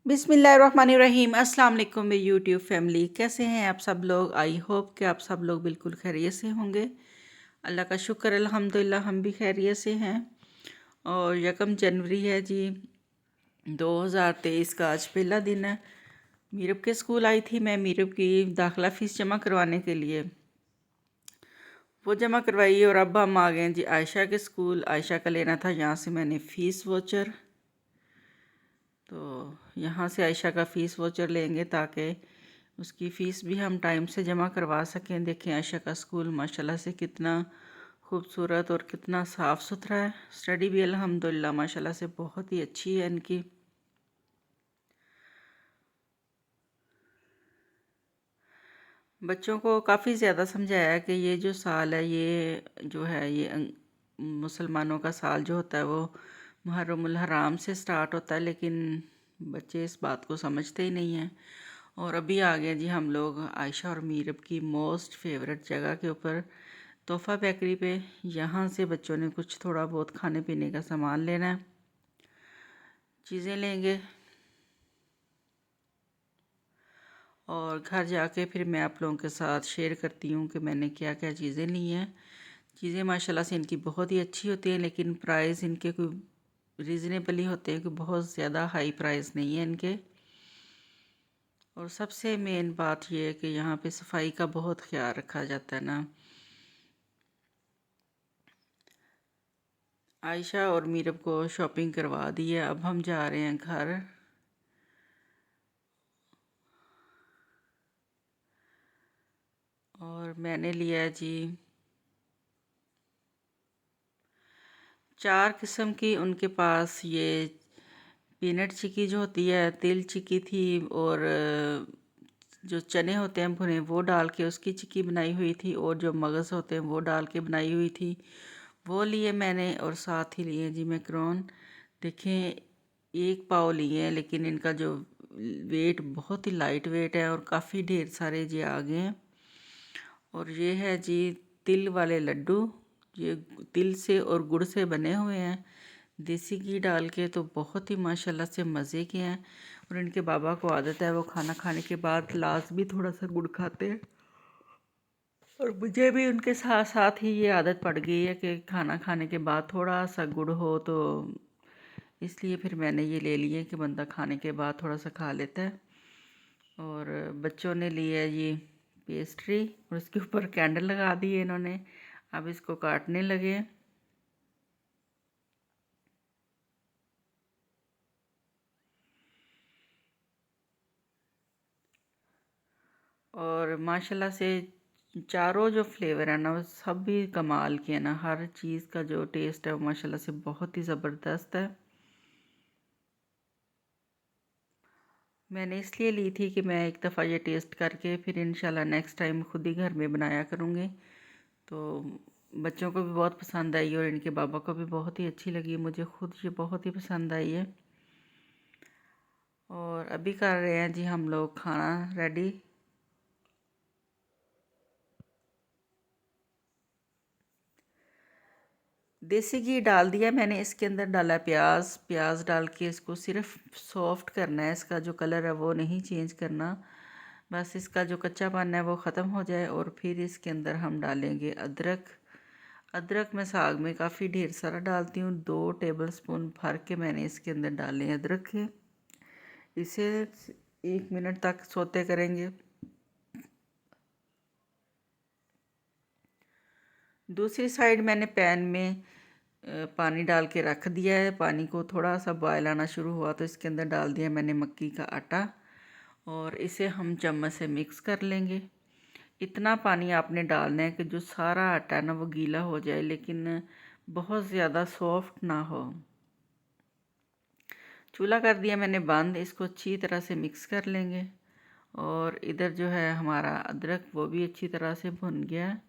बिस्मिल्लाहिर्रहमानिर्रहीम। अस्सलाम वालेकुम मेरी यूट्यूब फैमिली, कैसे हैं आप सब लोग। आई होप कि आप सब लोग बिल्कुल खैरियत से होंगे। अल्लाह का शुक्र अल्हम्दुलिल्लाह हम भी खैरियत से हैं। और यकम जनवरी है जी, 2023 का आज पहला दिन है। मीरब के स्कूल आई थी मैं मीरब की दाखिला फ़ीस जमा करवाने के लिए। वो जमा करवाई और अब हम आ गए हैं जी आयशा के स्कूल। आयशा का लेना था यहाँ से मैंने फ़ीस वोचर, तो यहाँ से आयशा का फ़ीस वोचर लेंगे ताकि उसकी फ़ीस भी हम टाइम से जमा करवा सकें। देखें आयशा का स्कूल माशाल्लाह से कितना खूबसूरत और कितना साफ़ सुथरा है। स्टडी भी अल्हम्दुलिल्लाह माशाल्लाह से बहुत ही अच्छी है इनकी। बच्चों को काफ़ी ज़्यादा समझाया है कि ये जो साल है ये जो है ये मुसलमानों का साल जो होता है वो मुहर्रमुल हराम से स्टार्ट होता है, लेकिन बच्चे इस बात को समझते ही नहीं हैं। और अभी आ गए जी हम लोग आयशा और मीरब की मोस्ट फेवरेट जगह के ऊपर, तोहफ़ा बेकरी पे। यहाँ से बच्चों ने कुछ थोड़ा बहुत खाने पीने का सामान लेना है, चीज़ें लेंगे और घर जाके फिर मैं आप लोगों के साथ शेयर करती हूँ कि मैंने क्या क्या चीज़ें ली हैं। चीज़ें माशाल्लाह से इनकी बहुत ही अच्छी होती हैं, लेकिन प्राइस इनके कोई रीज़नेबल ही होते हैं कि बहुत ज़्यादा हाई प्राइस नहीं है इनके। और सबसे मेन बात यह है कि यहाँ पे सफाई का बहुत ख्याल रखा जाता है ना। आयशा और मीरब को शॉपिंग करवा दी है, अब हम जा रहे हैं घर। और मैंने लिया जी 4 किस्म की उनके पास ये पीनट चिक्की जो होती है, तिल चिक्की थी और जो चने होते हैं भुने वो डाल के उसकी चिक्की बनाई हुई थी, और जो मगज़ होते हैं वो डाल के बनाई हुई थी वो लिए मैंने। और साथ ही लिए जी मैकरोन। देखें 1 पाव लिए हैं, लेकिन इनका जो वेट बहुत ही लाइट वेट है और काफ़ी ढेर सारे जी आ गए हैं। और ये है जी तिल वाले लड्डू, ये तिल से और गुड़ से बने हुए हैं, देसी घी डाल के, तो बहुत ही माशाल्लाह से मज़े के हैं। और इनके बाबा को आदत है वो खाना खाने के बाद लास्ट भी थोड़ा सा गुड़ खाते हैं, और मुझे भी उनके साथ साथ ही ये आदत पड़ गई है कि खाना खाने के बाद थोड़ा सा गुड़ हो, तो इसलिए फिर मैंने ये ले लिए कि बंदा खाने के बाद थोड़ा सा खा लेता है। और बच्चों ने लिया ये पेस्ट्री और उसके ऊपर कैंडल लगा दिए इन्होंने। अब इसको काटने लगे। और माशाल्लाह से चारों जो फ्लेवर है ना वो सब भी कमाल के हैं ना। हर चीज़ का जो टेस्ट है वो माशाल्लाह से बहुत ही ज़बरदस्त है। मैंने इसलिए ली थी कि मैं एक दफ़ा ये टेस्ट करके फिर इंशाल्लाह नेक्स्ट टाइम खुद ही घर में बनाया करूँगी। तो बच्चों को भी बहुत पसंद आई और इनके बाबा को भी बहुत ही अच्छी लगी। मुझे खुद ये बहुत ही पसंद आई है। और अभी कर रहे हैं जी हम लोग खाना रेडी। देसी घी डाल दिया मैंने, इसके अंदर डाला प्याज। प्याज डाल के इसको सिर्फ सॉफ्ट करना है, इसका जो कलर है वो नहीं चेंज करना, बस इसका जो कच्चापन है वो ख़त्म हो जाए। और फिर इसके अंदर हम डालेंगे अदरक। अदरक मैं साग में काफ़ी ढेर सारा डालती हूँ, 2 टेबलस्पून भर के मैंने इसके अंदर डाले अदरक के। इसे 1 मिनट तक सोते करेंगे। दूसरी साइड मैंने पैन में पानी डाल के रख दिया है। पानी को थोड़ा सा बॉयल आना शुरू हुआ तो इसके अंदर डाल दिया मैंने मक्की का आटा, और इसे हम चम्मच से मिक्स कर लेंगे। इतना पानी आपने डालना है कि जो सारा आटा है ना वो गीला हो जाए, लेकिन बहुत ज़्यादा सॉफ्ट ना हो। चूल्हा कर दिया मैंने बंद, इसको अच्छी तरह से मिक्स कर लेंगे। और इधर जो है हमारा अदरक वो भी अच्छी तरह से भुन गया है।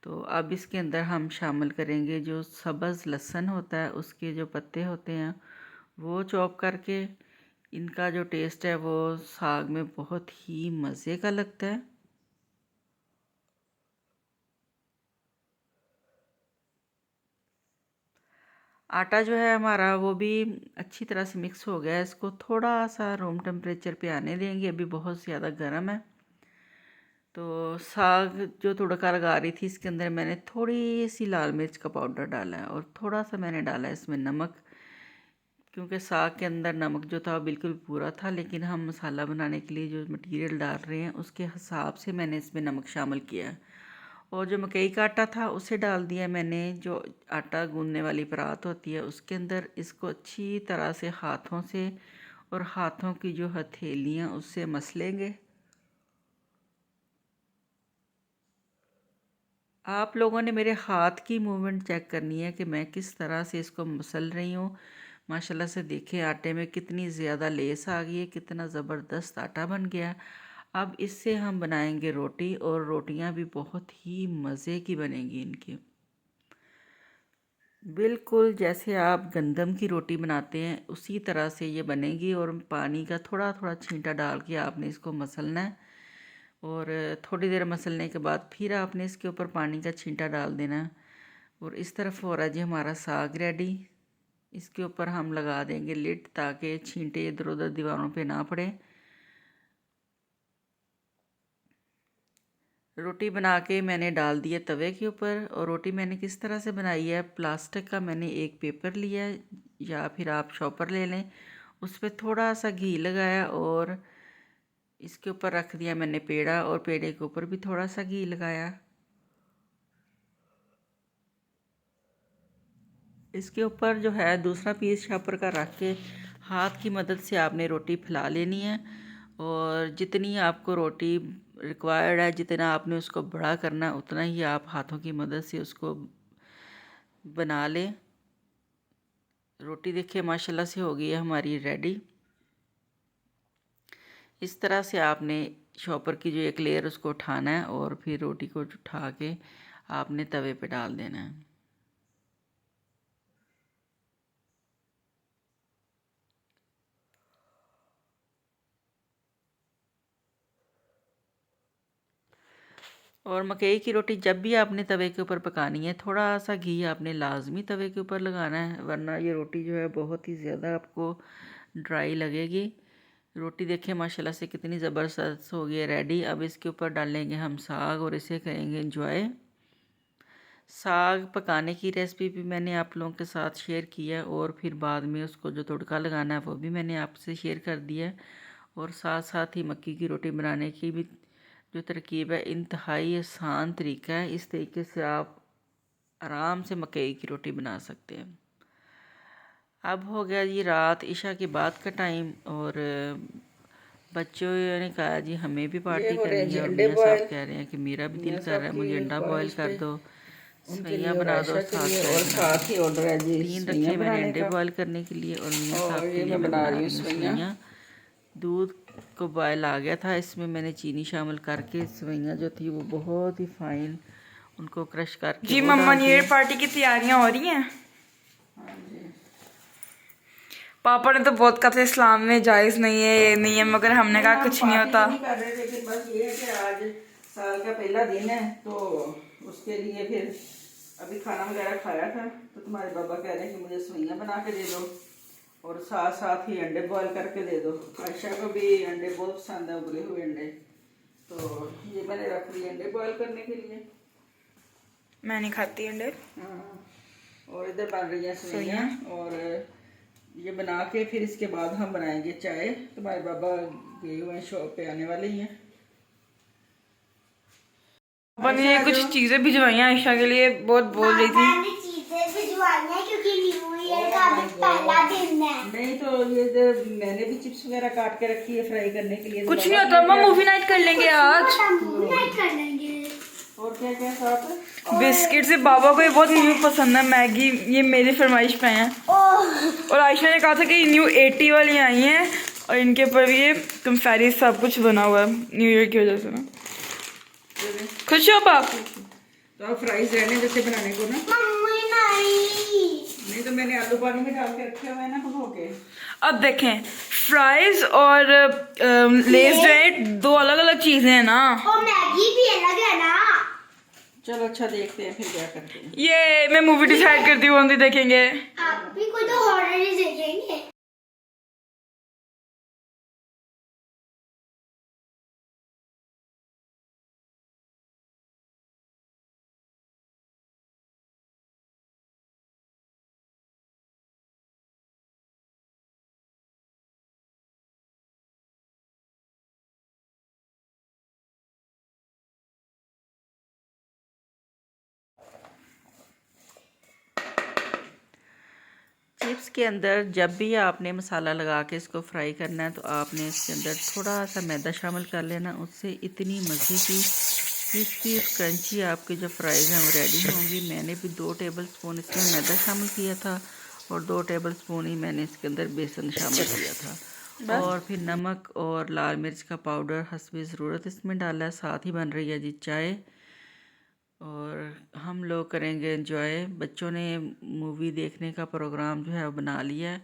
तो अब इसके अंदर हम शामिल करेंगे जो सब्ज़ लहसुन होता है, उसके जो पत्ते होते हैं वो चॉप करके। इनका जो टेस्ट है वो साग में बहुत ही मज़े का लगता है। आटा जो है हमारा वो भी अच्छी तरह से मिक्स हो गया है। इसको थोड़ा सा रूम टेम्परेचर पे आने देंगे, अभी बहुत ज़्यादा गर्म है। तो साग जो तुड़का लगा रही थी इसके अंदर मैंने थोड़ी सी लाल मिर्च का पाउडर डाला है और थोड़ा सा मैंने डाला है इसमें नमक, क्योंकि साग के अंदर नमक जो था वो बिल्कुल पूरा था, लेकिन हम मसाला बनाने के लिए जो मटेरियल डाल रहे हैं उसके हिसाब से मैंने इसमें नमक शामिल किया है। और जो मकई का आटा था उसे डाल दिया मैंने, जो आटा गूंदने वाली परात होती है उसके अंदर। इसको अच्छी तरह से हाथों से और हाथों की जो हथेलियाँ उससे मसलेंगे। आप लोगों ने मेरे हाथ की मूवमेंट चेक करनी है कि मैं किस तरह से इसको मसल रही हूँ। माशाल्लाह से देखें आटे में कितनी ज़्यादा लेस आ गई है, कितना ज़बरदस्त आटा बन गया। अब इससे हम बनाएंगे रोटी, और रोटियां भी बहुत ही मज़े की बनेंगी इनकी, बिल्कुल जैसे आप गंदम की रोटी बनाते हैं उसी तरह से ये बनेगी। और पानी का थोड़ा थोड़ा छींटा डाल के आपने इसको मसलना है, और थोड़ी देर मसलने के बाद फिर आपने इसके ऊपर पानी का छींटा डाल देना है। और इस तरफ हो रहा है जी हमारा साग रेडी। इसके ऊपर हम लगा देंगे लिड ताकि छींटे इधर उधर दीवारों पे ना पड़े। रोटी बना के मैंने डाल दिया तवे के ऊपर। और रोटी मैंने किस तरह से बनाई है, प्लास्टिक का मैंने एक पेपर लिया है या फिर आप शॉपर ले लें, उस पर थोड़ा सा घी लगाया और इसके ऊपर रख दिया मैंने पेड़ा, और पेड़े के ऊपर भी थोड़ा सा घी लगाया। इसके ऊपर जो है दूसरा पीस शॉपर का रख के हाथ की मदद से आपने रोटी फैला लेनी है। और जितनी आपको रोटी रिक्वायर्ड है, जितना आपने उसको बड़ा करना है, उतना ही आप हाथों की मदद से उसको बना लें। रोटी देखिए माशाल्लाह से हो गई है हमारी रेडी। इस तरह से आपने शॉपर की जो एक लेयर उसको उठाना है और फिर रोटी को उठा के आपने तवे पे डाल देना है। और मकई की रोटी जब भी आपने तवे के ऊपर पकानी है, थोड़ा सा घी आपने लाजमी तवे के ऊपर लगाना है, वरना ये रोटी जो है बहुत ही ज़्यादा आपको ड्राई लगेगी। रोटी देखिए माशाल्लाह से कितनी ज़बरदस्त हो गई है रेडी। अब इसके ऊपर डालेंगे हम साग और इसे करेंगे एंजॉय। साग पकाने की रेसिपी भी मैंने आप लोगों के साथ शेयर किया है, और फिर बाद में उसको जो तड़का लगाना है वो भी मैंने आपसे शेयर कर दिया है। और साथ साथ ही मक्की की रोटी बनाने की भी जो तरकीब है, इंतहाई आसान तरीका है। इस तरीके से आप आराम से मकई की रोटी बना सकते हैं। अब हो गया जी रात इशा के बाद का टाइम, और बच्चों ने कहा जी हमें भी पार्टी करनी है, और मियाँ साहब कह रहे हैं कि मेरा भी दिल कर रहा है, मुझे अंडा बॉयल कर दो, सवैयाँ बना दो। साथ ही ऑर्डर है जी 3 रखे मैंने अंडे बॉयल करने के लिए, और मियाँ साहब के लिए मैं बना रही हूँ सवैयाँ। दूध को बॉयल आ गया था, इसमें मैंने चीनी शामिल करके सवैयाँ जो थी वो बहुत ही फाइन उनको क्रश करके जी मम्मा न्यू ईयर पार्टी की तैयारियां हो रही हैं। हाँ जी। पापा ने तो बहुत कहा था इस्लाम में जायज़ नहीं है, ये नहीं है, मगर हमने कहा कुछ नहीं होता। नहीं कर रहे, लेकिन बस ये है कि आज साल का पहला दिन है, तो उसके लिए फिर अभी खाना वगैरह खाया था, तो तुम्हारे बाबा कह रहे हैं कि मुझे सवैयाँ बना के दे दो, और साथ साथ ही अंडे बॉयल करके दे दो। आयशा को भी अंडे बहुत पसंद है, उबले हुए अंडे, तो ये मैंने रख लिए अंडे बॉयल करने के लिए। मैं नहीं खाती अंडे। हाँ, और इधर बन रही है सवैयाँ, और ये बना के फिर इसके बाद हम बनाएंगे चाय। तुम्हारे बाबा गए हुए हैं, शॉप पे आने वाले ही हैं। पापा ने ये कुछ चीजें भिजवाई हैं आयशा के लिए, बहुत बोल रही थी। क्योंकि न्यू ईयर का भी पहला दिन है। नहीं तो ये मैंने भी चिप्स वगैरह काट के रखी है फ्राई करने के लिए। कुछ नहीं होता मम्मा, मूवी नाइट कर लेंगे आज। मूवी नाइट कर लेंगे। और क्या क्या साथ बिस्किट से बाबा को ये बहुत न्यू पसंद है, मैगी, ये मेरी फरमाइश पे हैं। और आयशा ने कहा था कि न्यू 80 वाली आई हैं, और इनके ऊपर भी ये कंफेरी सब कुछ बना हुआ है न्यू ईयर की वजह से ना। खुश हो पाप? तो आप फ्राइज रहने जैसे बनाने को ना। मम्मी नहीं तो मैंने आलू पानी में डाल के रखे हुए हैं ना भिगो के। अब देखें, फ्राइज और लेस जो है 2 अलग अलग चीजें हैं ना। और मैगी भी अलग है ना। चलो अच्छा देखते हैं फिर क्या करते हैं। ये मैं मूवी डिसाइड करती हूँ, कौन सी देखेंगे। आप भी कोई तो हॉरर ही देखेंगे। चिप्स के अंदर जब भी आपने मसाला लगा के इसको फ्राई करना है तो आपने इसके अंदर थोड़ा सा मैदा शामिल कर लेना। उससे इतनी मज़े की क्रिस्पी और क्रंची आपके जो फ्राइज़ हैं वो रेडी होंगी। मैंने भी 2 टेबलस्पून इसमें मैदा शामिल किया था और 2 टेबलस्पून ही मैंने इसके अंदर बेसन शामिल किया था। और फिर नमक और लाल मिर्च का पाउडर हस्बे ज़रूरत इसमें डाला है। साथ ही बन रही है जी चाय और हम लोग करेंगे एंजॉय। बच्चों ने मूवी देखने का प्रोग्राम जो है वो बना लिया है,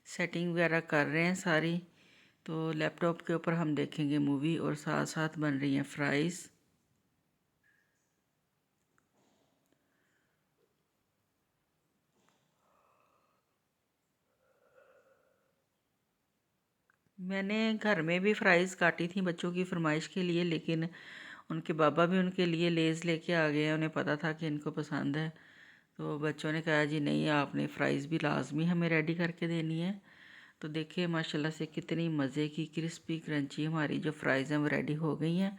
सेटिंग वगैरह कर रहे हैं सारी। तो लैपटॉप के ऊपर हम देखेंगे मूवी और साथ साथ बन रही हैं फ्राइज़। मैंने घर में भी फ्राइज़ काटी थी बच्चों की फरमाइश के लिए, लेकिन उनके बाबा भी उनके लिए लेज़ लेके आ गए हैं। उन्हें पता था कि इनको पसंद है, तो बच्चों ने कहा जी नहीं, आपने फ़्राइज़ भी लाजमी हमें रेडी करके देनी है। तो देखिए माशाल्लाह से कितनी मज़े की क्रिस्पी क्रंची हमारी जो फ़्राइज़ हैं वो रेडी हो गई हैं।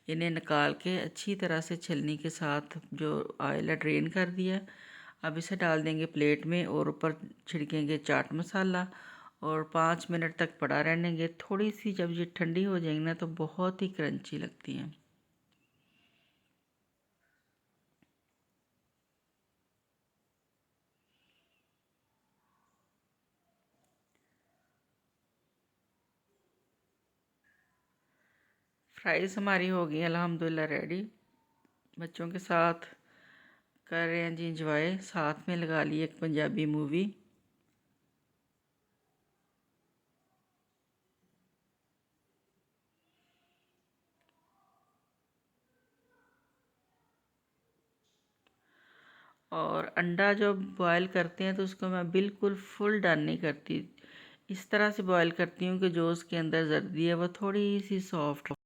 इन्हें निकाल के अच्छी तरह से छलनी के साथ जो ऑयल है ड्रेन कर दिया। अब इसे डाल देंगे प्लेट में और ऊपर छिड़केंगे चाट मसाला और 5 मिनट तक पड़ा रहने देंगे। थोड़ी सी जब ये ठंडी हो जाएंगी ना तो बहुत ही क्रंची लगती हैं। फ्राइज़ हमारी हो गई अल्हम्दुलिल्लाह रेडी। बच्चों के साथ कर रहे हैं जी इंजॉय, साथ में लगा ली एक पंजाबी मूवी। और अंडा जो बॉयल करते हैं तो उसको मैं बिल्कुल फुल डन नहीं करती, इस तरह से बॉयल करती हूँ कि जो उसके अंदर जर्दी है वो थोड़ी सी सॉफ्ट हो।